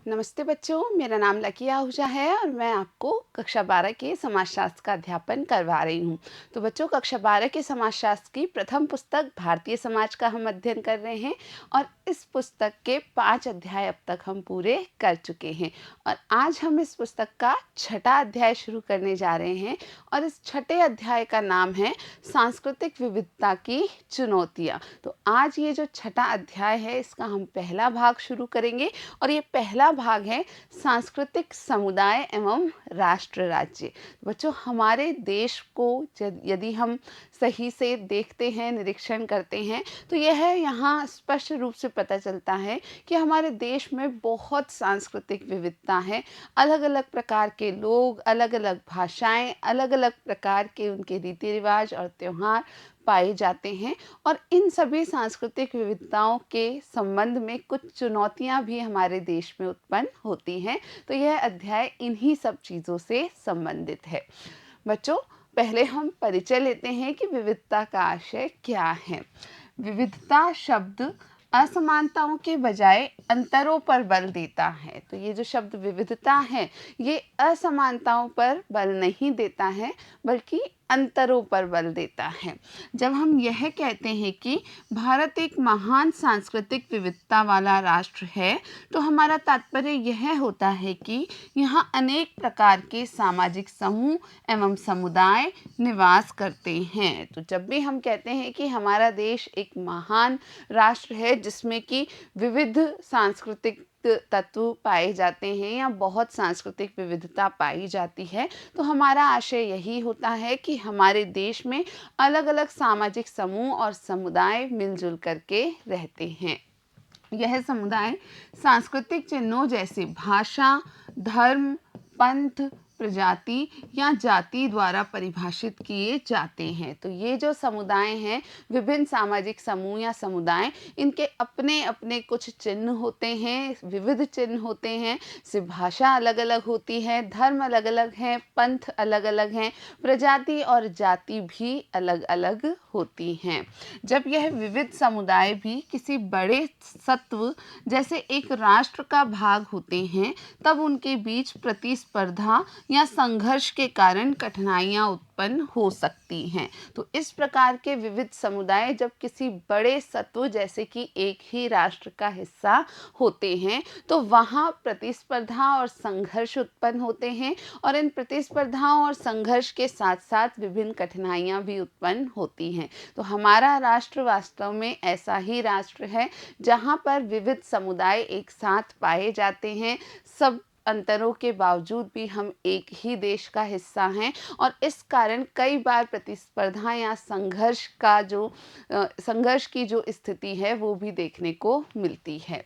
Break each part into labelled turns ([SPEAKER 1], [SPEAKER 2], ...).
[SPEAKER 1] नमस्ते बच्चों, मेरा नाम लकी आहूजा है और मैं आपको कक्षा 12 के समाजशास्त्र का अध्यापन करवा रही हूँ। तो बच्चों, कक्षा 12 के समाजशास्त्र की प्रथम पुस्तक भारतीय समाज का हम अध्ययन कर रहे हैं और इस पुस्तक के 5 अध्याय अब तक हम पूरे कर चुके हैं और आज हम इस पुस्तक का छठा अध्याय शुरू करने जा रहे हैं और इस छठे अध्याय का नाम है सांस्कृतिक विविधता की चुनौतियाँ। तो आज ये जो छठा अध्याय है, इसका हम पहला भाग शुरू करेंगे और ये पहला भाग है सांस्कृतिक समुदाय एवं राष्ट्र राज्य। बच्चों, हमारे देश को यदि हम सही से देखते हैं, निरीक्षण करते हैं, तो यह यहाँ स्पष्ट रूप से पता चलता है कि हमारे देश में बहुत सांस्कृतिक विविधता है। अलग अलग प्रकार के लोग, अलग अलग भाषाएं, अलग अलग प्रकार के उनके रीति रिवाज और त्योहार पाए जाते हैं और इन सभी सांस्कृतिक विविधताओं के संबंध में कुछ चुनौतियां भी हमारे देश में उत्पन्न होती हैं। तो यह अध्याय इन्हीं सब चीज़ों से संबंधित है। बच्चों, पहले हम परिचय लेते हैं कि विविधता का आशय क्या है। विविधता शब्द असमानताओं के बजाय अंतरों पर बल देता है। तो ये जो शब्द विविधता है, ये असमानताओं पर बल नहीं देता है बल्कि अंतरों पर बल देता है। जब हम यह कहते हैं कि भारत एक महान सांस्कृतिक विविधता वाला राष्ट्र है, तो हमारा तात्पर्य यह होता है कि यहाँ अनेक प्रकार के सामाजिक समूह एवं समुदाय निवास करते हैं। तो जब भी हम कहते हैं कि हमारा देश एक महान राष्ट्र है जिसमें कि विविध सांस्कृतिक तत्व पाए जाते हैं या बहुत सांस्कृतिक विविधता पाई जाती है, तो हमारा आशय यही होता है कि हमारे देश में अलग अलग सामाजिक समूह और समुदाय मिलजुल करके रहते हैं। यह समुदाय सांस्कृतिक चिन्हों जैसे भाषा, धर्म, पंथ, प्रजाति या जाति द्वारा परिभाषित किए जाते हैं। तो ये जो समुदाय हैं, विभिन्न सामाजिक समूह या समुदाय, इनके अपने अपने कुछ चिन्ह होते हैं, विविध चिन्ह होते हैं। सिर्फ भाषा अलग अलग होती है, धर्म अलग अलग हैं, पंथ अलग अलग हैं, प्रजाति और जाति भी अलग अलग होती हैं। जब यह विविध समुदाय भी किसी बड़े सत्व जैसे एक राष्ट्र का भाग होते हैं, तब उनके बीच प्रतिस्पर्धा या संघर्ष के कारण कठिनाइयाँ उत्पन्न हो सकती हैं। तो इस प्रकार के विविध समुदाय जब किसी बड़े सत्व जैसे कि एक ही राष्ट्र का हिस्सा होते हैं, तो वहाँ प्रतिस्पर्धा और संघर्ष उत्पन्न होते हैं और इन प्रतिस्पर्धाओं और संघर्ष के साथ साथ विभिन्न कठिनाइयाँ भी उत्पन्न होती हैं। तो हमारा राष्ट्र वास्तव में ऐसा ही राष्ट्र है जहाँ पर विविध समुदाय एक साथ पाए जाते हैं। सब अंतरों के बावजूद भी हम एक ही देश का हिस्सा हैं और इस कारण कई बार प्रतिस्पर्धा या संघर्ष की जो स्थिति है वो भी देखने को मिलती है।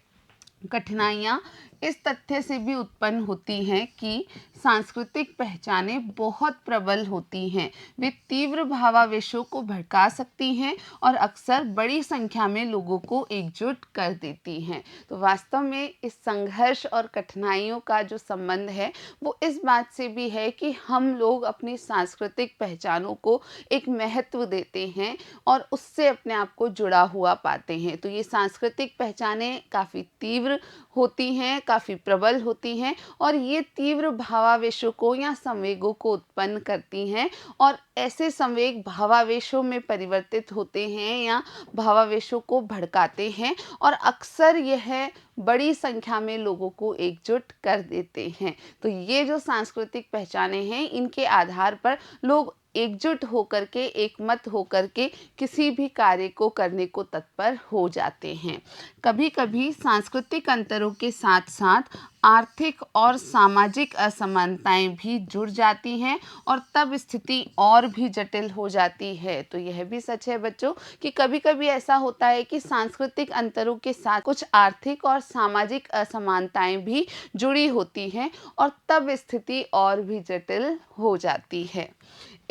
[SPEAKER 1] कठिनाइयाँ इस तथ्य से भी उत्पन्न होती हैं कि सांस्कृतिक पहचानें बहुत प्रबल होती हैं। वे तीव्र भावावेशों को भड़का सकती हैं और अक्सर बड़ी संख्या में लोगों को एकजुट कर देती हैं। तो वास्तव में इस संघर्ष और कठिनाइयों का जो संबंध है, वो इस बात से भी है कि हम लोग अपनी सांस्कृतिक पहचानों को एक महत्व देते हैं और उससे अपने आप को जुड़ा हुआ पाते हैं। तो ये सांस्कृतिक पहचानें काफ़ी तीव्र होती हैं, काफ़ी प्रबल होती हैं और ये तीव्र भावावेशों को या संवेगों को उत्पन्न करती हैं और ऐसे संवेग भावावेशों में परिवर्तित होते हैं या भावावेशों को भड़काते हैं और अक्सर यह बड़ी संख्या में लोगों को एकजुट कर देते हैं। तो ये जो सांस्कृतिक पहचानें हैं, इनके आधार पर लोग एकजुट होकर के, एकमत होकर के किसी भी कार्य को करने को तत्पर हो जाते हैं। कभी कभी सांस्कृतिक अंतरों के साथ साथ आर्थिक और सामाजिक असमानताएं भी जुड़ जाती हैं और तब स्थिति और भी जटिल हो जाती है। तो यह भी सच है बच्चों कि कभी कभी ऐसा होता है कि सांस्कृतिक अंतरों के साथ कुछ आर्थिक और सामाजिक असमानताएं भी जुड़ी होती हैं और तब स्थिति और भी जटिल हो जाती है।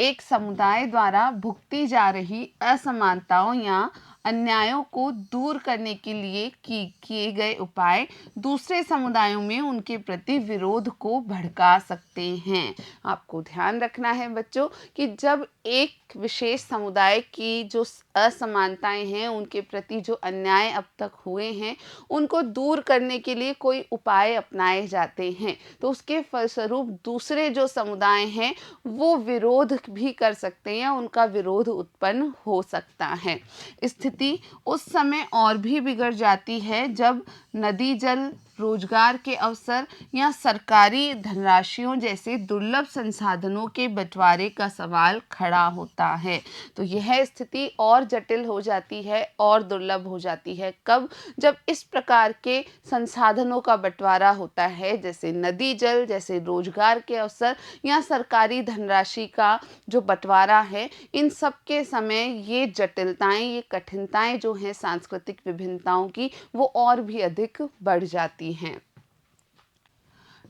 [SPEAKER 1] एक समुदाय द्वारा भुगती जा रही असमानताओं या अन्यायों को दूर करने के लिए किए गए उपाय दूसरे समुदायों में उनके प्रति विरोध को भड़का सकते हैं। आपको ध्यान रखना है बच्चों कि जब एक विशेष समुदाय की जो असमानताएं हैं, उनके प्रति जो अन्याय अब तक हुए हैं, उनको दूर करने के लिए कोई उपाय अपनाए जाते हैं, तो उसके फलस्वरूप दूसरे जो समुदाय हैं वो विरोध भी कर सकते हैं, उनका विरोध उत्पन्न हो सकता है। स्थिति उस समय और भी बिगड़ जाती है जब नदी जल, रोजगार के अवसर या सरकारी धनराशियों जैसे दुर्लभ संसाधनों के बंटवारे का सवाल खड़ा होता है। तो यह स्थिति और जटिल हो जाती है और दुर्लभ हो जाती है। कब? जब इस प्रकार के संसाधनों का बंटवारा होता है, जैसे नदी जल, जैसे रोजगार के अवसर या सरकारी धनराशि का जो बंटवारा है, इन सब के समय ये जटिलताएं, ये कठिनताएं जो हैं सांस्कृतिक विभिन्नताओं की, वो और भी अधिक बढ़ जाती हैं।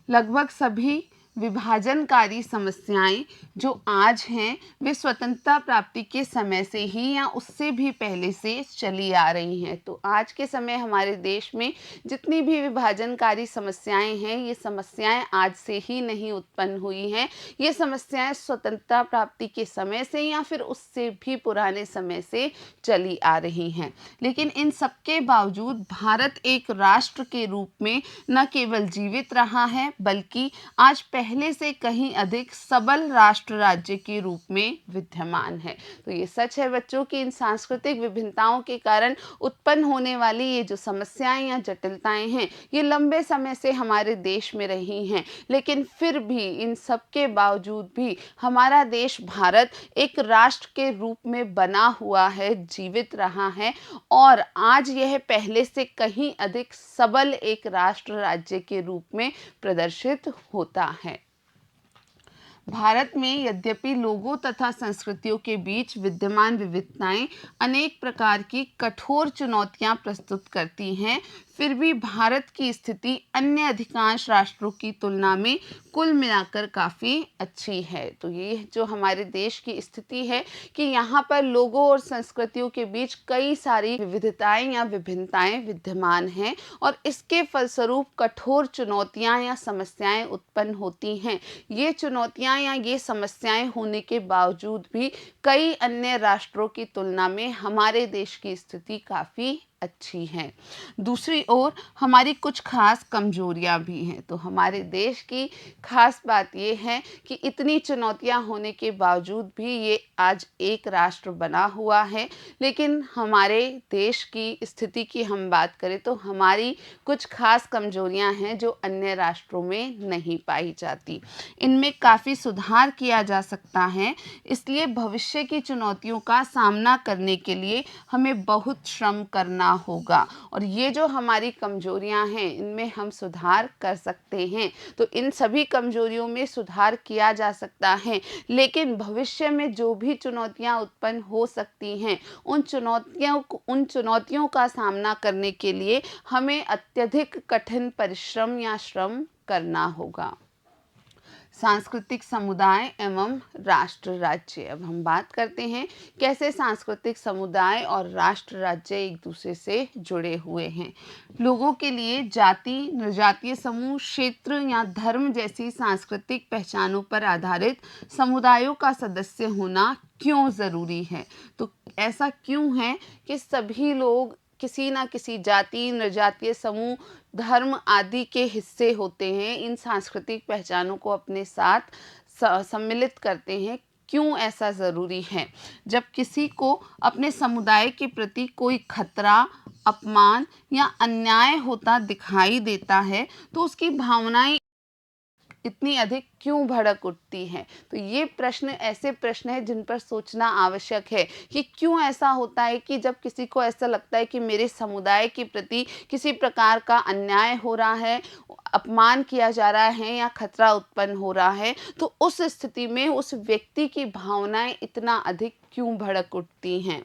[SPEAKER 1] लगभग सभी विभाजनकारी समस्याएं जो आज हैं वे स्वतंत्रता प्राप्ति के समय से ही या उससे भी पहले से चली आ रही हैं। तो आज के समय हमारे देश में जितनी भी विभाजनकारी समस्याएं हैं, ये समस्याएं आज से ही नहीं उत्पन्न हुई हैं। ये समस्याएं स्वतंत्रता प्राप्ति के समय से या फिर उससे भी पुराने समय से चली आ रही हैं। लेकिन इन सबके बावजूद भारत एक राष्ट्र के रूप में न केवल जीवित रहा है, बल्कि आज पहले से कहीं अधिक सबल राष्ट्र राज्य के रूप में विद्यमान है। तो ये सच है बच्चों कि इन सांस्कृतिक विभिन्नताओं के कारण उत्पन्न होने वाली ये जो समस्याएं या जटिलताएं हैं, ये लंबे समय से हमारे देश में रही हैं। लेकिन फिर भी इन सब के बावजूद भी हमारा देश भारत एक राष्ट्र के रूप में बना हुआ है, जीवित रहा है और आज यह पहले से कहीं अधिक सबल एक राष्ट्र राज्य के रूप में प्रदर्शित होता है। भारत में यद्यपि लोगों तथा संस्कृतियों के बीच विद्यमान विविधताएं अनेक प्रकार की कठोर चुनौतियां प्रस्तुत करती हैं, फिर भी भारत की स्थिति अन्य अधिकांश राष्ट्रों की तुलना में कुल मिलाकर काफ़ी अच्छी है। तो ये जो हमारे देश की स्थिति है कि यहाँ पर लोगों और संस्कृतियों के बीच कई सारी विविधताएं या विभिन्नताएं विद्यमान हैं और इसके फलस्वरूप कठोर चुनौतियां या समस्याएं उत्पन्न होती हैं। ये चुनौतियां या ये समस्याएं होने के बावजूद भी कई अन्य राष्ट्रों की तुलना में हमारे देश की स्थिति काफ़ी अच्छी है। दूसरी ओर हमारी कुछ खास कमजोरियां भी हैं। तो हमारे देश की खास बात ये है कि इतनी चुनौतियां होने के बावजूद भी ये आज एक राष्ट्र बना हुआ है। लेकिन हमारे देश की स्थिति की हम बात करें तो हमारी कुछ खास कमजोरियां हैं जो अन्य राष्ट्रों में नहीं पाई जाती। इनमें काफ़ी सुधार किया जा सकता है, इसलिए भविष्य की चुनौतियों का सामना करने के लिए हमें बहुत श्रम करना होगा और ये जो हमारी कमजोरियां हैं इनमें हम सुधार कर सकते हैं। तो इन सभी कमजोरियों में सुधार किया जा सकता है, लेकिन भविष्य में जो भी चुनौतियां उत्पन्न हो सकती हैं उन चुनौतियों का सामना करने के लिए हमें अत्यधिक कठिन परिश्रम या श्रम करना होगा। सांस्कृतिक समुदाय एवं राष्ट्र राज्य। अब हम बात करते हैं कैसे सांस्कृतिक समुदाय और राष्ट्र राज्य एक दूसरे से जुड़े हुए हैं। लोगों के लिए जाति, जनजातीय समूह, क्षेत्र या धर्म जैसी सांस्कृतिक पहचानों पर आधारित समुदायों का सदस्य होना क्यों ज़रूरी है? तो ऐसा क्यों है कि सभी लोग किसी न किसी जाति, जनजातीय समूह, धर्म आदि के हिस्से होते हैं, इन सांस्कृतिक पहचानों को अपने साथ सम्मिलित करते हैं। क्यों ऐसा ज़रूरी है? जब किसी को अपने समुदाय के प्रति कोई खतरा, अपमान या अन्याय होता दिखाई देता है तो उसकी भावनाएं इतनी अधिक क्यों भड़क उठती हैं? तो ये प्रश्न ऐसे प्रश्न हैं जिन पर सोचना आवश्यक है कि क्यों ऐसा होता है कि जब किसी को ऐसा लगता है कि मेरे समुदाय के प्रति किसी प्रकार का अन्याय हो रहा है, अपमान किया जा रहा है या खतरा उत्पन्न हो रहा है, तो उस स्थिति में उस व्यक्ति की भावनाएं इतना अधिक क्यों भड़क उठती हैं।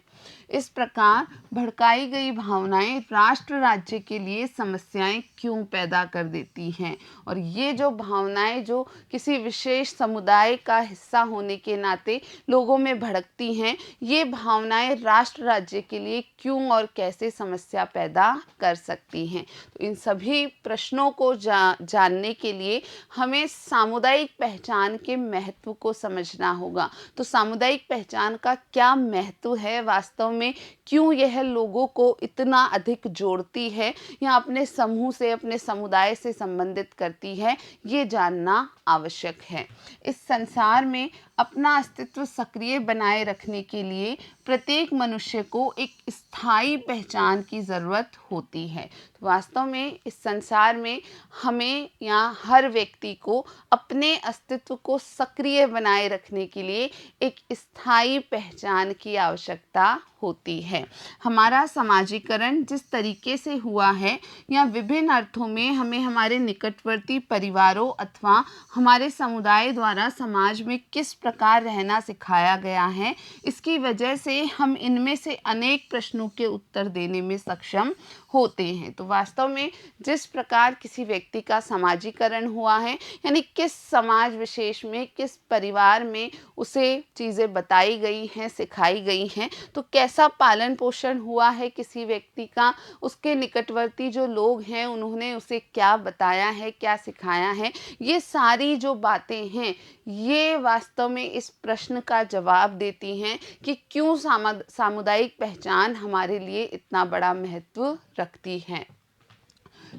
[SPEAKER 1] इस प्रकार भड़काई गई भावनाएं राष्ट्र राज्य के लिए समस्याएं क्यों पैदा कर देती हैं, और ये जो भावनाएं जो किसी विशेष समुदाय का हिस्सा होने के नाते लोगों में भड़कती हैं, ये भावनाएं राष्ट्र राज्य के लिए क्यों और कैसे समस्या पैदा कर सकती हैं। तो इन सभी प्रश्नों को जानने के लिए हमें सामुदायिक पहचान के महत्व को समझना होगा। तो सामुदायिक पहचान का क्या महत्व है वास्तव में, क्यों यह लोगों को इतना अधिक जोड़ती है या अपने समूह से, अपने समुदाय से संबंधित करती है, ये जानना आवश्यक है। इस संसार में अपना अस्तित्व सक्रिय बनाए रखने के लिए प्रत्येक मनुष्य को एक स्थायी पहचान की ज़रूरत होती है। तो वास्तव में इस संसार में हमें या हर व्यक्ति को अपने अस्तित्व को सक्रिय बनाए रखने के लिए एक स्थायी पहचान की आवश्यकता होती है। हमारा समाजीकरण जिस तरीके से हुआ है या विभिन्न अर्थों में हमें हमारे निकटवर्ती परिवारों अथवा हमारे समुदाय द्वारा समाज में किस प्रकार रहना सिखाया गया है, इसकी वजह से हम इनमें से अनेक प्रश्नों के उत्तर देने में सक्षम होते हैं। तो वास्तव में जिस प्रकार किसी व्यक्ति का समाजीकरण हुआ है, यानी किस समाज विशेष में, किस परिवार में उसे चीज़ें बताई गई हैं, सिखाई गई हैं, तो कैसा पालन पोषण हुआ है किसी व्यक्ति का, उसके निकटवर्ती जो लोग हैं उन्होंने उसे क्या बताया है, क्या सिखाया है, ये सारी जो बातें हैं ये वास्तव में इस प्रश्न का जवाब देती हैं कि क्यों सामुदायिक पहचान हमारे लिए इतना बड़ा महत्व रखती है।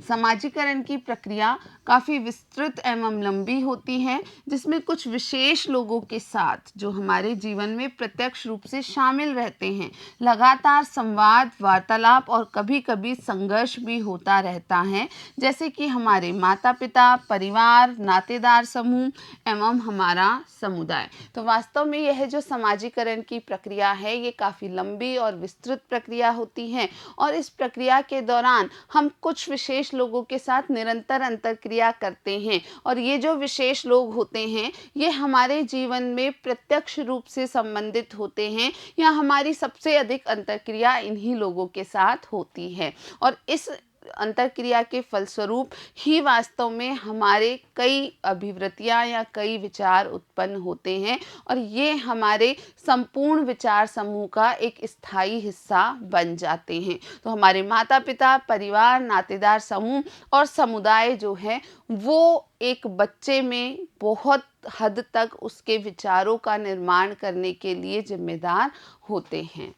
[SPEAKER 1] समाजीकरण की प्रक्रिया काफ़ी विस्तृत एवं लंबी होती है, जिसमें कुछ विशेष लोगों के साथ जो हमारे जीवन में प्रत्यक्ष रूप से शामिल रहते हैं लगातार संवाद, वार्तालाप और कभी कभी संघर्ष भी होता रहता है, जैसे कि हमारे माता पिता, परिवार, नातेदार समूह एवं हमारा समुदाय। तो वास्तव में यह जो समाजीकरण की प्रक्रिया है ये काफ़ी लंबी और विस्तृत प्रक्रिया होती है, और इस प्रक्रिया के दौरान हम कुछ विशेष लोगों के साथ निरंतर अंतर्क्रिया करते हैं, और ये जो विशेष लोग होते हैं ये हमारे जीवन में प्रत्यक्ष रूप से संबंधित होते हैं या हमारी सबसे अधिक अंतर्क्रिया इन्हीं लोगों के साथ होती है, और इस अंतर्क्रिया के फलस्वरूप ही वास्तव में हमारे कई अभिवृत्तियां या कई विचार उत्पन्न होते हैं, और ये हमारे संपूर्ण विचार समूह का एक स्थायी हिस्सा बन जाते हैं। तो हमारे माता पिता, परिवार, नातेदार समूह और समुदाय जो है वो एक बच्चे में बहुत हद तक उसके विचारों का निर्माण करने के लिए जिम्मेदार होते हैं।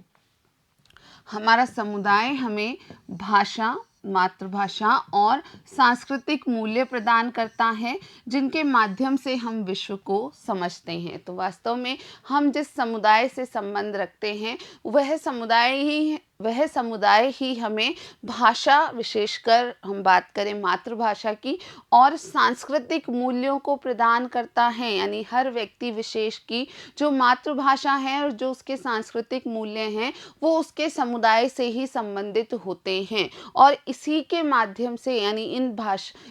[SPEAKER 1] हमारा समुदाय हमें भाषा, मातृभाषा और सांस्कृतिक मूल्य प्रदान करता है, जिनके माध्यम से हम विश्व को समझते हैं। तो वास्तव में हम जिस समुदाय से संबंध रखते हैं वह समुदाय ही हमें भाषा, विशेषकर हम बात करें मातृभाषा की, और सांस्कृतिक मूल्यों को प्रदान करता है। यानी हर व्यक्ति विशेष की जो मातृभाषा है और जो उसके सांस्कृतिक मूल्य हैं वो उसके समुदाय से ही संबंधित होते हैं, और इसी के माध्यम से यानी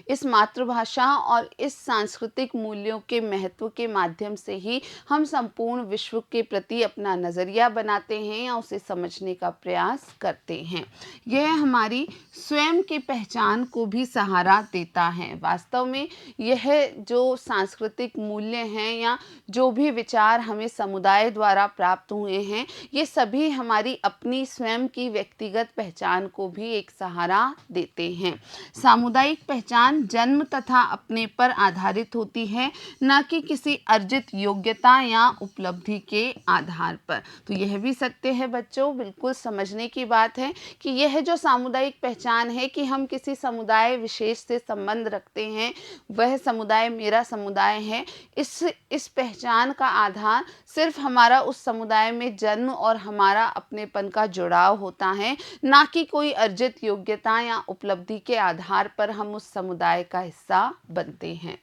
[SPEAKER 1] इस मातृभाषा और इस सांस्कृतिक मूल्यों के महत्व के माध्यम से ही हम संपूर्ण विश्व के प्रति अपना नज़रिया बनाते हैं या उसे समझने का प्रयास करते हैं। यह हमारी स्वयं की पहचान को भी सहारा देता है। वास्तव में यह जो सांस्कृतिक मूल्य हैं या जो भी विचार हमें समुदाय द्वारा प्राप्त हुए हैं, ये सभी हमारी अपनी स्वयं की व्यक्तिगत पहचान को भी एक सहारा देते हैं। सामुदायिक पहचान जन्म तथा अपने पर आधारित होती है, न कि किसी अर्जित योग्यता या उपलब्धि के आधार पर। तो यह भी सत्य है बच्चों, बिल्कुल समझने की बात है कि यह जो सामुदायिक पहचान है कि हम किसी समुदाय विशेष से संबंध रखते हैं, वह समुदाय मेरा समुदाय है, इस पहचान का आधार सिर्फ हमारा उस समुदाय में जन्म और हमारा अपनेपन का जुड़ाव होता है, ना कि कोई अर्जित योग्यता या उपलब्धि के आधार पर हम उस समुदाय का हिस्सा बनते हैं।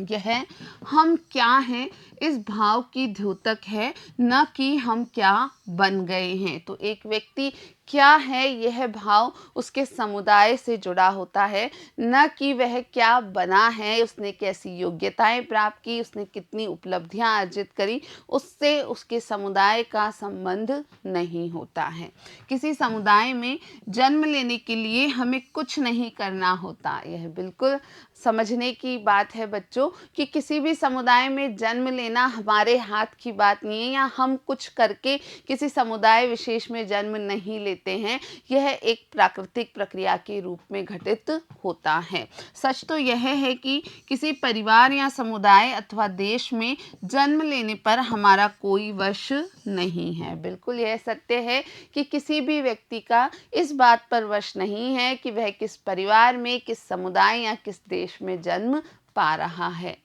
[SPEAKER 1] यह हम क्या हैं इस भाव की द्योतक है, न कि हम क्या बन गए हैं। तो एक व्यक्ति क्या है यह भाव उसके समुदाय से जुड़ा होता है, न कि वह क्या बना है, उसने कैसी योग्यताएँ प्राप्त की, उसने कितनी उपलब्धियाँ अर्जित करी, उससे उसके समुदाय का संबंध नहीं होता है। किसी समुदाय में जन्म लेने के लिए हमें कुछ नहीं करना होता। यह बिल्कुल समझने की बात है बच्चों कि किसी भी समुदाय में जन्म लेना हमारे हाथ की बात नहीं है, या हम कुछ करके किसी समुदाय विशेष में जन्म नहीं लेते हैं। यह एक प्राकृतिक प्रक्रिया के रूप में घटित होता है। सच तो यह है कि किसी परिवार या समुदाय अथवा देश में जन्म लेने पर हमारा कोई वश नहीं है। बिल्कुल यह सत्य है कि किसी भी व्यक्ति का इस बात पर वश नहीं है कि वह किस परिवार में, किस समुदाय या किस देश में जन्म पा रहा है।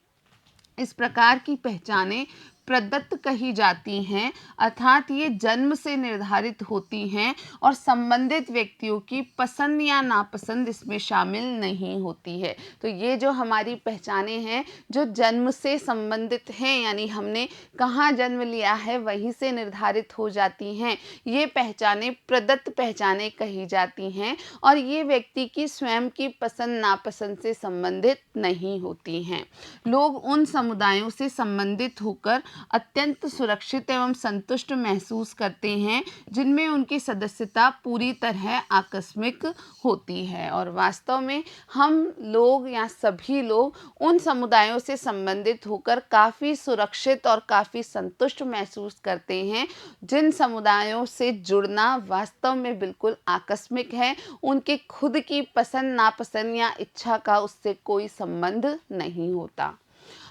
[SPEAKER 1] इस प्रकार की पहचानें प्रदत्त कही जाती हैं, अर्थात ये जन्म से निर्धारित होती हैं और संबंधित व्यक्तियों की पसंद या नापसंद इसमें शामिल नहीं होती है। तो ये जो हमारी पहचानें हैं, जो जन्म से संबंधित हैं, यानी हमने कहाँ जन्म लिया है वहीं से निर्धारित हो जाती हैं। ये पहचानें प्रदत्त पहचानें कही जाती हैं और ये व्यक्ति की स्वयं की पसंद नापसंद से संबंधित नहीं होती हैं। लोग उन समुदायों से संबंधित होकर अत्यंत सुरक्षित एवं संतुष्ट महसूस करते हैं जिनमें उनकी सदस्यता पूरी तरह आकस्मिक होती है। और वास्तव में हम लोग या सभी लोग उन समुदायों से संबंधित होकर काफ़ी सुरक्षित और काफ़ी संतुष्ट महसूस करते हैं जिन समुदायों से जुड़ना वास्तव में बिल्कुल आकस्मिक है। उनके खुद की पसंद नापसंद या इच्छा का उससे कोई संबंध नहीं होता।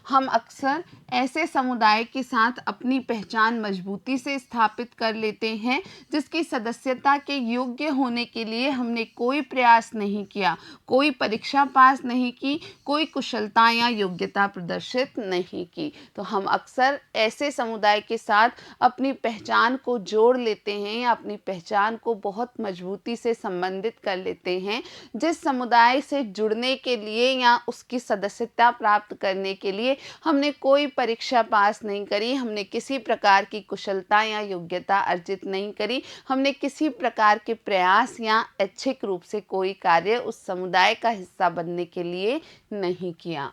[SPEAKER 1] हम अक्सर ऐसे समुदाय के साथ अपनी पहचान मजबूती से स्थापित कर लेते हैं जिसकी सदस्यता के योग्य होने के लिए हमने कोई प्रयास नहीं किया, कोई परीक्षा पास नहीं की, कोई कुशलता या योग्यता प्रदर्शित नहीं की। तो हम अक्सर ऐसे समुदाय के साथ अपनी पहचान को जोड़ लेते हैं या अपनी पहचान को बहुत मजबूती से संबंधित कर लेते हैं जिस समुदाय से जुड़ने के लिए या उसकी सदस्यता प्राप्त करने के लिए हमने कोई परीक्षा पास नहीं करी, हमने किसी प्रकार की कुशलता या योग्यता अर्जित नहीं करी, हमने किसी प्रकार के प्रयास या ऐच्छिक रूप से कोई कार्य उस समुदाय का हिस्सा बनने के लिए नहीं किया।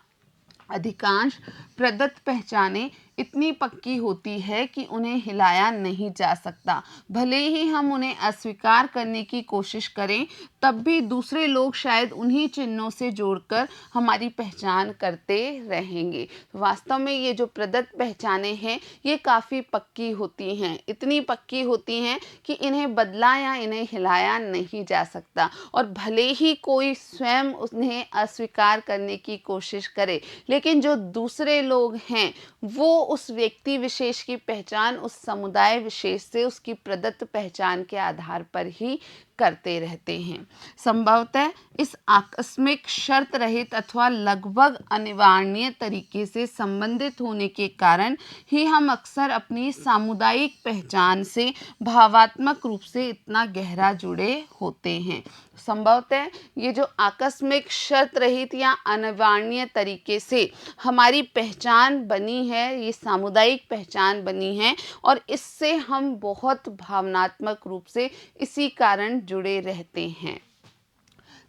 [SPEAKER 1] अधिकांश प्रदत्त पहचानें इतनी पक्की होती है कि उन्हें हिलाया नहीं जा सकता। भले ही हम उन्हें अस्वीकार करने की कोशिश करें, तब भी दूसरे लोग शायद उन्हीं चिन्हों से जोड़कर हमारी पहचान करते रहेंगे। वास्तव में ये जो प्रदत्त पहचानें हैं, ये काफ़ी पक्की होती हैं। इतनी पक्की होती हैं कि इन्हें बदला या इन्हें हिलाया नहीं जा सकता। और भले ही कोई स्वयं उन्हें अस्वीकार करने की कोशिश करे, लेकिन जो दूसरे लोग हैं वो उस व्यक्ति विशेष की पहचान उस समुदाय विशेष से उसकी प्रदत्त पहचान के आधार पर ही करते रहते हैं। संभवतः इस आकस्मिक शर्त रहित अथवा लगभग अनिवार्य तरीके से संबंधित होने के कारण ही हम अक्सर अपनी सामुदायिक पहचान से भावात्मक रूप से इतना गहरा जुड़े होते हैं। संभवतः ये जो आकस्मिक शर्त रहित या अनिवार्य तरीके से हमारी पहचान बनी है, ये सामुदायिक पहचान बनी है और इससे हम बहुत भावनात्मक रूप से इसी कारण जुड़े रहते हैं।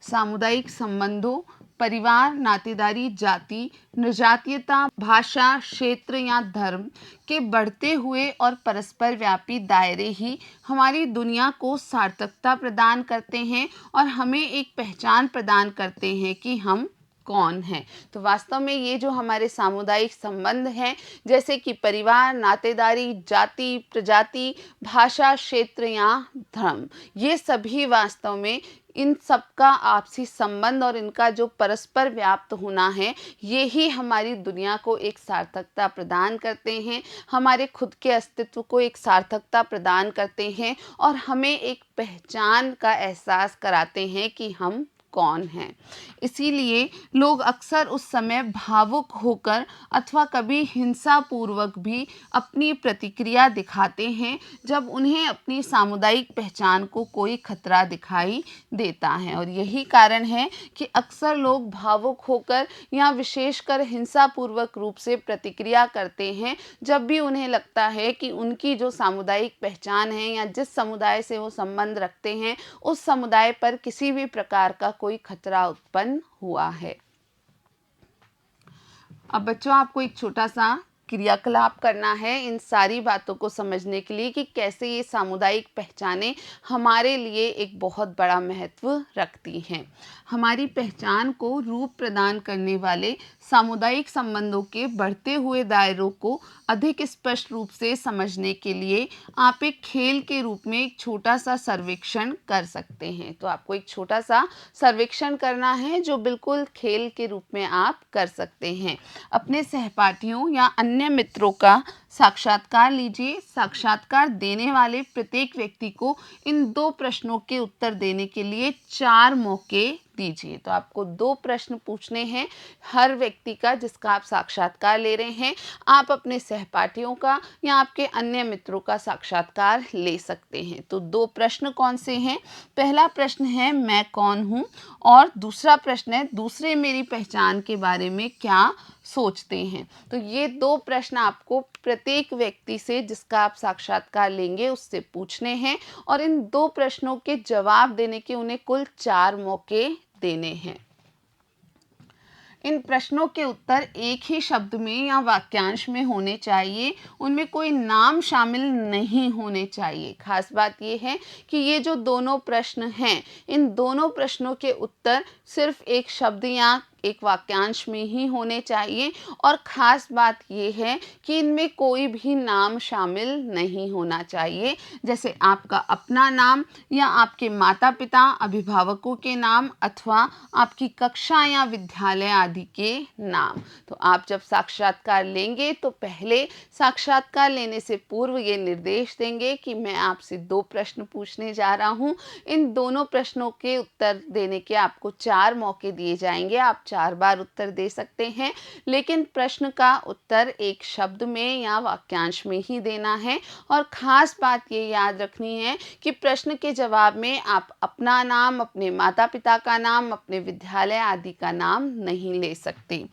[SPEAKER 1] सामुदायिक संबंधों, परिवार, नातेदारी, जाति, नृजातीयता, भाषा, क्षेत्र या धर्म के बढ़ते हुए और परस्पर व्यापी दायरे ही हमारी दुनिया को सार्थकता प्रदान करते हैं और हमें एक पहचान प्रदान करते हैं कि हम कौन है। तो वास्तव में ये जो हमारे सामुदायिक संबंध हैं, जैसे कि परिवार, नातेदारी, जाति, प्रजाति, भाषा, क्षेत्र या धर्म, ये सभी वास्तव में इन सबका आपसी संबंध और इनका जो परस्पर व्याप्त होना है, ये ही हमारी दुनिया को एक सार्थकता प्रदान करते हैं, हमारे खुद के अस्तित्व को एक सार्थकता प्रदान करते हैं और हमें एक पहचान का एहसास कराते हैं कि हम कौन हैं। इसीलिए लोग अक्सर उस समय भावुक होकर अथवा कभी हिंसापूर्वक भी अपनी प्रतिक्रिया दिखाते हैं जब उन्हें अपनी सामुदायिक पहचान को कोई खतरा दिखाई देता है। और यही कारण है कि अक्सर लोग भावुक होकर या विशेषकर हिंसापूर्वक रूप से प्रतिक्रिया करते हैं जब भी उन्हें लगता है कि उनकी जो सामुदायिक पहचान है या जिस समुदाय से वो संबंध रखते हैं उस समुदाय पर किसी भी प्रकार का कोई खतरा उत्पन्न हुआ है। अब बच्चों, आपको एक छोटा सा क्रियाकलाप करना है इन सारी बातों को समझने के लिए कि कैसे ये सामुदायिक पहचानें हमारे लिए एक बहुत बड़ा महत्व रखती हैं। हमारी पहचान को रूप प्रदान करने वाले सामुदायिक संबंधों के बढ़ते हुए दायरों को अधिक स्पष्ट रूप से समझने के लिए आप एक खेल के रूप में एक छोटा सा सर्वेक्षण कर सकते हैं। तो आपको एक छोटा सा सर्वेक्षण करना है जो बिल्कुल खेल के रूप में आप कर सकते हैं। अपने सहपाठियों या अन्य मित्रों का साक्षात्कार लीजिए। साक्षात्कार देने वाले प्रत्येक व्यक्ति को इन 2 प्रश्नों के उत्तर देने के लिए 4 मौके दीजिए। तो आपको 2 प्रश्न पूछने हैं हर व्यक्ति का जिसका आप साक्षात्कार ले रहे हैं। आप अपने सहपाठियों का या आपके अन्य मित्रों का साक्षात्कार ले सकते हैं। तो 2 प्रश्न कौन से हैं? पहला प्रश्न है मैं कौन हूँ, और दूसरा प्रश्न है दूसरे मेरी पहचान के बारे में क्या सोचते हैं। तो ये 2 प्रश्न आपको प्रत्येक व्यक्ति से जिसका आप साक्षात्कार लेंगे उससे पूछने हैं, और इन 2 प्रश्नों के जवाब देने के उन्हें कुल 4 मौके देने हैं। इन प्रश्नों के उत्तर एक ही शब्द में या वाक्यांश में होने चाहिए, उनमें कोई नाम शामिल नहीं होने चाहिए। खास बात यह है कि ये जो दोनों प्रश्न हैं, इन दोनों प्रश्नों के उत्तर सिर्फ एक शब्द या एक वाक्यांश में ही होने चाहिए, और ख़ास बात यह है कि इनमें कोई भी नाम शामिल नहीं होना चाहिए, जैसे आपका अपना नाम या आपके माता पिता अभिभावकों के नाम अथवा आपकी कक्षा या विद्यालय आदि के नाम। तो आप जब साक्षात्कार लेंगे तो पहले साक्षात्कार लेने से पूर्व ये निर्देश देंगे कि मैं आपसे 2 प्रश्न पूछने जा रहा हूँ। इन दोनों प्रश्नों के उत्तर देने के आपको 4 मौके दिए जाएंगे। आप 4 बार उत्तर दे सकते हैं, लेकिन प्रश्न का उत्तर एक शब्द में या वाक्यांश में ही देना है। और ख़ास बात ये याद रखनी है कि प्रश्न के जवाब में आप अपना नाम, अपने माता पिता का नाम, अपने विद्यालय आदि का नाम नहीं ले सकते।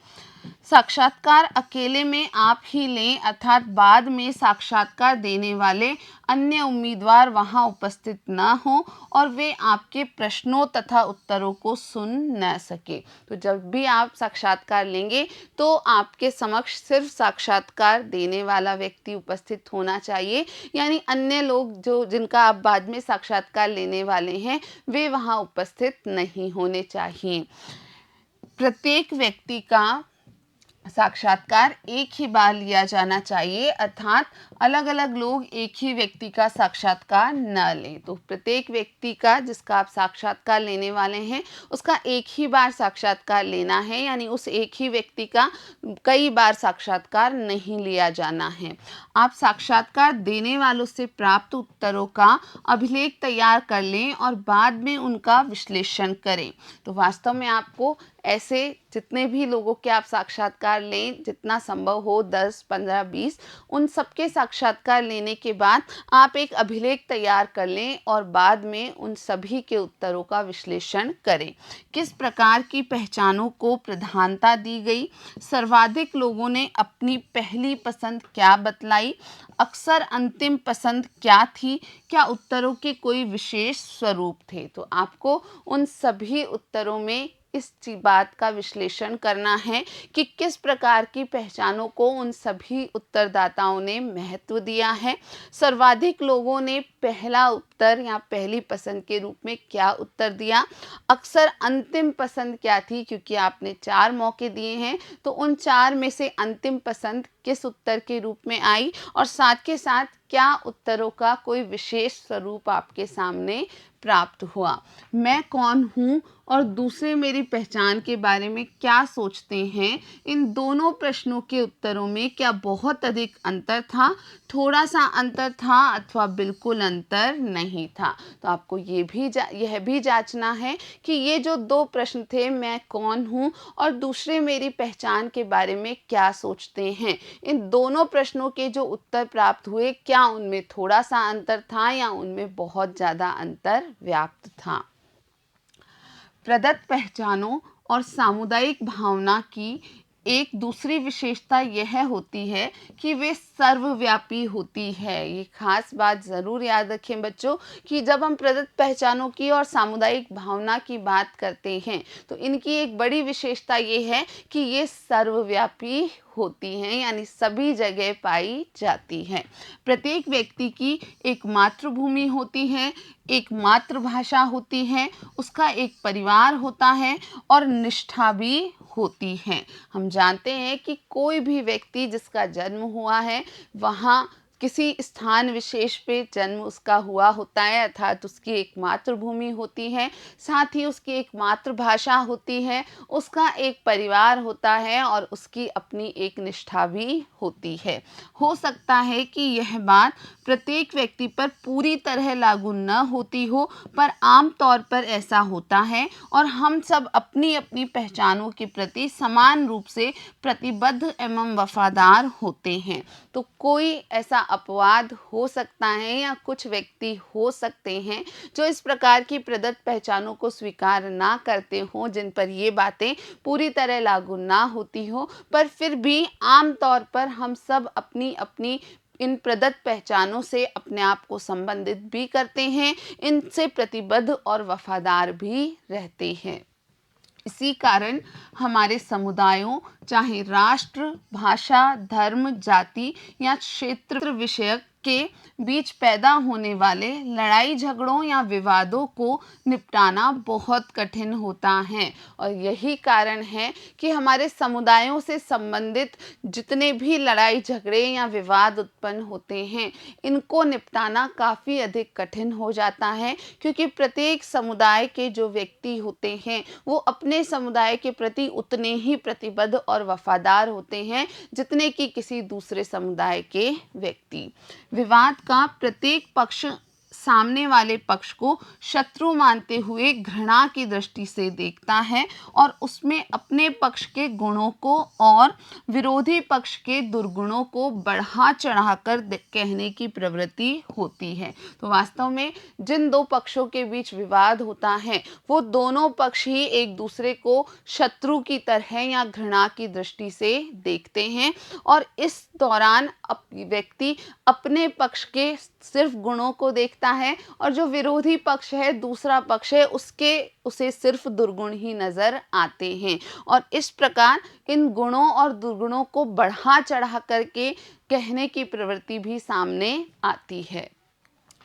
[SPEAKER 1] साक्षात्कार अकेले में आप ही लें, अर्थात बाद में साक्षात्कार देने वाले अन्य उम्मीदवार वहां उपस्थित न हों और वे आपके प्रश्नों तथा उत्तरों को सुन न सके। तो जब भी आप साक्षात्कार लेंगे तो आपके समक्ष सिर्फ साक्षात्कार देने वाला व्यक्ति उपस्थित होना चाहिए, यानी अन्य लोग जो जिनका आप बाद में साक्षात्कार लेने वाले हैं वे वहां उपस्थित नहीं होने चाहिए। प्रत्येक व्यक्ति का साक्षात्कार एक ही बार लिया जाना चाहिए, अर्थात अलग अलग लोग एक ही व्यक्ति का साक्षात्कार न लें। तो प्रत्येक व्यक्ति का जिसका आप साक्षात्कार लेने वाले हैं उसका एक ही बार साक्षात्कार लेना है, यानी उस एक ही व्यक्ति का कई बार साक्षात्कार नहीं लिया जाना है। आप साक्षात्कार देने वालों से प्राप्त उत्तरों का अभिलेख तैयार कर लें और बाद में उनका विश्लेषण करें। तो वास्तव में आपको ऐसे जितने भी लोगों के आप साक्षात्कार लें, जितना संभव हो 10, 15, 20, उन सबके साक्षात्कार लेने के बाद आप एक अभिलेख तैयार कर लें और बाद में उन सभी के उत्तरों का विश्लेषण करें। किस प्रकार की पहचानों को प्रधानता दी गई, सर्वाधिक लोगों ने अपनी पहली पसंद क्या बतलाई, अक्सर अंतिम पसंद क्या थी, क्या उत्तरों के कोई विशेष स्वरूप थे। तो आपको उन सभी उत्तरों में इस बात का विश्लेषण करना है कि किस प्रकार की पहचानों को उन सभी उत्तरदाताओं ने महत्व दिया है। सर्वाधिक लोगों ने पहला उत्तर या पहली पसंद के रूप में क्या उत्तर दिया, अक्सर अंतिम पसंद क्या थी, क्योंकि आपने 4 मौके दिए हैं तो उन 4 में से अंतिम पसंद किस उत्तर के रूप में आई और साथ के साथ क्या उत्तरों का कोई विशेष स्वरूप आपके सामने प्राप्त हुआ। मैं कौन हूँ और दूसरे मेरी पहचान के बारे में क्या सोचते हैं, इन दोनों प्रश्नों के उत्तरों में क्या बहुत अधिक अंतर था, थोड़ा सा अंतर था अथवा बिल्कुल अंतर नहीं था। तो आपको यह भी जांचना है कि ये जो दो प्रश्न थे, मैं कौन हूँ और दूसरे मेरी पहचान के बारे में क्या सोचते हैं, इन दोनों प्रश्नों के जो उत्तर प्राप्त हुए, क्या उनमें थोड़ा सा अंतर था या उनमें बहुत ज़्यादा अंतर व्याप्त था। प्रदत्त पहचानों और सामुदायिक भावना की एक दूसरी विशेषता यह होती है कि वे सर्वव्यापी होती है। ये खास बात ज़रूर याद रखें बच्चों कि जब हम प्रदत्त पहचानों की और सामुदायिक भावना की बात करते हैं तो इनकी एक बड़ी विशेषता ये है कि ये सर्वव्यापी होती हैं, यानी सभी जगह पाई जाती हैं। प्रत्येक व्यक्ति की एक मातृभूमि होती है, एक मातृभाषा होती है, उसका एक परिवार होता है और निष्ठा भी होती है। हम जानते हैं कि कोई भी व्यक्ति जिसका जन्म हुआ है वहाँ किसी स्थान विशेष पे जन्म उसका हुआ होता है, अर्थात उसकी एक मातृभूमि होती है, साथ ही उसकी एक मातृभाषा होती है, उसका एक परिवार होता है और उसकी अपनी एक निष्ठा भी होती है। हो सकता है कि यह बात प्रत्येक व्यक्ति पर पूरी तरह लागू न होती हो, पर आम तौर पर ऐसा होता है और हम सब अपनी अपनी पहचानों के प्रति समान रूप से प्रतिबद्ध एवं वफादार होते हैं। तो कोई ऐसा अपवाद हो सकता है या कुछ व्यक्ति हो सकते हैं जो इस प्रकार की प्रदत्त पहचानों को स्वीकार ना करते हों, जिन पर ये बातें पूरी तरह लागू ना होती हो, पर फिर भी आम तौर पर हम सब अपनी अपनी इन प्रदत्त पहचानों से अपने आप को संबंधित भी करते हैं, इनसे प्रतिबद्ध और वफादार भी रहते हैं। इसी कारण हमारे समुदायों, चाहे राष्ट्र, भाषा, धर्म, जाति या क्षेत्र विषयक के बीच पैदा होने वाले लड़ाई झगड़ों या विवादों को निपटाना बहुत कठिन होता है। और यही कारण है कि हमारे समुदायों से संबंधित जितने भी लड़ाई झगड़े या विवाद उत्पन्न होते हैं, इनको निपटाना काफ़ी अधिक कठिन हो जाता है, क्योंकि प्रत्येक समुदाय के जो व्यक्ति होते हैं वो अपने समुदाय के प्रति उतने ही प्रतिबद्ध और वफादार होते हैं जितने कि किसी दूसरे समुदाय के व्यक्ति। विवाद का प्रत्येक पक्ष सामने वाले पक्ष को शत्रु मानते हुए घृणा की दृष्टि से देखता है और उसमें अपने पक्ष के गुणों को और विरोधी पक्ष के दुर्गुणों को बढ़ा चढ़ाकर कहने की प्रवृत्ति होती है। तो वास्तव में जिन दो पक्षों के बीच विवाद होता है वो दोनों पक्ष ही एक दूसरे को शत्रु की तरह या घृणा की दृष्टि से देखते हैं और इस दौरान व्यक्ति अपने पक्ष के सिर्फ गुणों को देखता है और जो विरोधी पक्ष है, दूसरा पक्ष है, उसे सिर्फ दुर्गुण ही नजर आते हैं। और इस प्रकार इन गुणों और दुर्गुणों को बढ़ा चढ़ा करके कहने की प्रवृत्ति भी सामने आती है।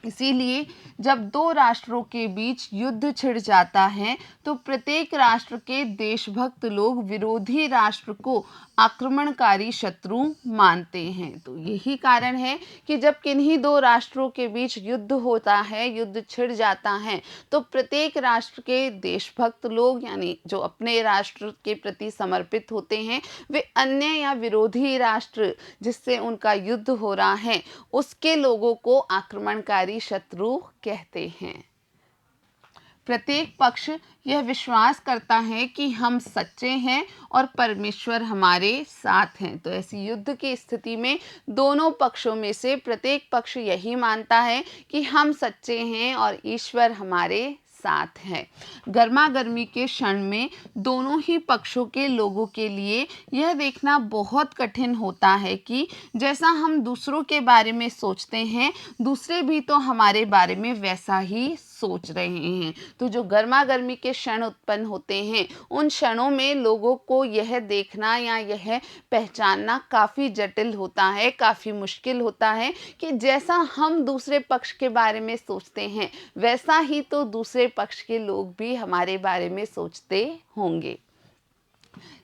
[SPEAKER 1] इसीलिए जब दो राष्ट्रों के बीच युद्ध छिड़ जाता है तो प्रत्येक राष्ट्र के देशभक्त लोग विरोधी राष्ट्र को आक्रमणकारी शत्रु मानते हैं। तो यही कारण है कि जब किन्हीं दो राष्ट्रों के बीच युद्ध होता है, युद्ध छिड़ जाता है, तो प्रत्येक राष्ट्र के देशभक्त लोग, यानी जो अपने राष्ट्र के प्रति समर्पित होते हैं, वे अन्य या विरोधी राष्ट्र जिससे उनका युद्ध हो रहा है उसके लोगों को आक्रमणकारी शत्रु कहते हैं। प्रत्येक पक्ष यह विश्वास करता है कि हम सच्चे हैं और परमेश्वर हमारे साथ हैं। तो ऐसी युद्ध की स्थिति में दोनों पक्षों में से प्रत्येक पक्ष यही मानता है कि हम सच्चे हैं और ईश्वर हमारे साथ है। गर्मा गर्मी के क्षण में दोनों ही पक्षों के लोगों के लिए यह देखना बहुत कठिन होता है कि जैसा हम दूसरों के बारे में सोचते हैं, दूसरे भी तो हमारे बारे में वैसा ही सोच रहे हैं। तो जो गर्मा गर्मी के क्षण उत्पन्न होते हैं, उन क्षणों में लोगों को यह देखना या यह पहचानना काफ़ी जटिल होता है, काफ़ी मुश्किल होता है कि जैसा हम दूसरे पक्ष के बारे में सोचते हैं वैसा ही तो दूसरे पक्ष के लोग भी हमारे बारे में सोचते होंगे।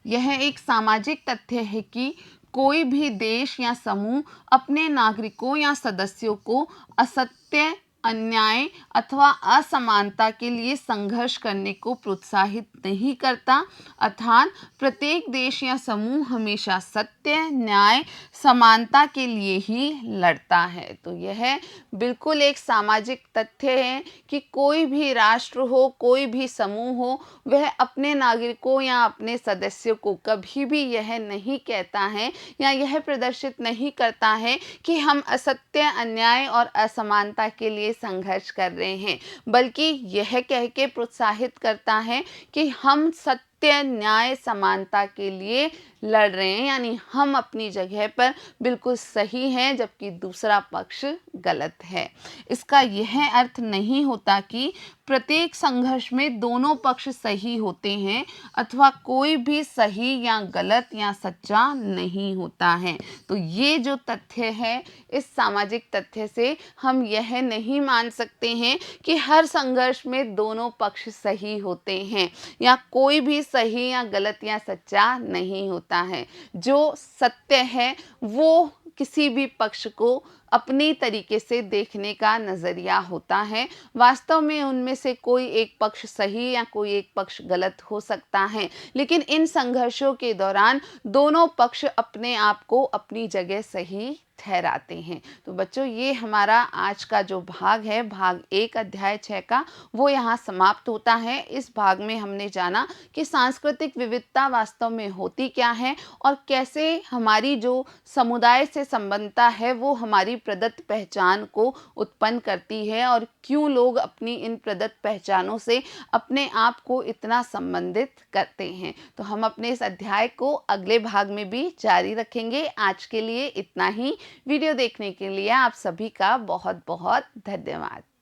[SPEAKER 1] यह एक सामाजिक तथ्य है कि कोई भी देश या समूह अपने नागरिकों या सदस्यों को असत्य, अन्याय अथवा असमानता के लिए संघर्ष करने को प्रोत्साहित नहीं करता। अर्थात प्रत्येक देश या समूह हमेशा सत्य, न्याय, समानता के लिए ही लड़ता है। तो यह बिल्कुल एक सामाजिक तथ्य है कि कोई भी राष्ट्र हो, कोई भी समूह हो, वह अपने नागरिकों या अपने सदस्यों को कभी भी यह नहीं कहता है या यह प्रदर्शित नहीं करता है कि हम असत्य, अन्याय और असमानता के लिए संघर्ष कर रहे हैं, बल्कि यह कह के प्रोत्साहित करता है कि हम सत्य, न्याय, समानता के लिए लड़ रहे हैं, यानी हम अपनी जगह पर बिल्कुल सही हैं जबकि दूसरा पक्ष गलत है। इसका यह अर्थ नहीं होता कि प्रत्येक संघर्ष में दोनों पक्ष सही होते हैं अथवा कोई भी सही या गलत या सच्चा नहीं होता है। तो ये जो तथ्य है, इस सामाजिक तथ्य से हम यह नहीं मान सकते हैं कि हर संघर्ष में दोनों पक्ष सही होते हैं या कोई भी सही या गलत या सच्चा नहीं होता है। जो सत्य है वो किसी भी पक्ष को अपनी तरीके से देखने का नज़रिया होता है। वास्तव में उनमें से कोई एक पक्ष सही या कोई एक पक्ष गलत हो सकता है, लेकिन इन संघर्षों के दौरान दोनों पक्ष अपने आप को अपनी जगह सही ठहराते हैं। तो बच्चों, ये हमारा आज का जो भाग है, भाग 1 अध्याय 6 का, वो यहाँ समाप्त होता है। इस भाग में हमने जाना कि सांस्कृतिक विविधता वास्तव में होती क्या है और कैसे हमारी जो समुदाय से संबद्धता है वो हमारी प्रदत्त पहचान को उत्पन्न करती है और क्यों लोग अपनी इन प्रदत्त पहचानों से अपने आप को इतना संबंधित करते हैं। तो हम अपने इस अध्याय को अगले भाग में भी जारी रखेंगे। आज के लिए इतना ही। वीडियो देखने के लिए आप सभी का बहुत बहुत धन्यवाद।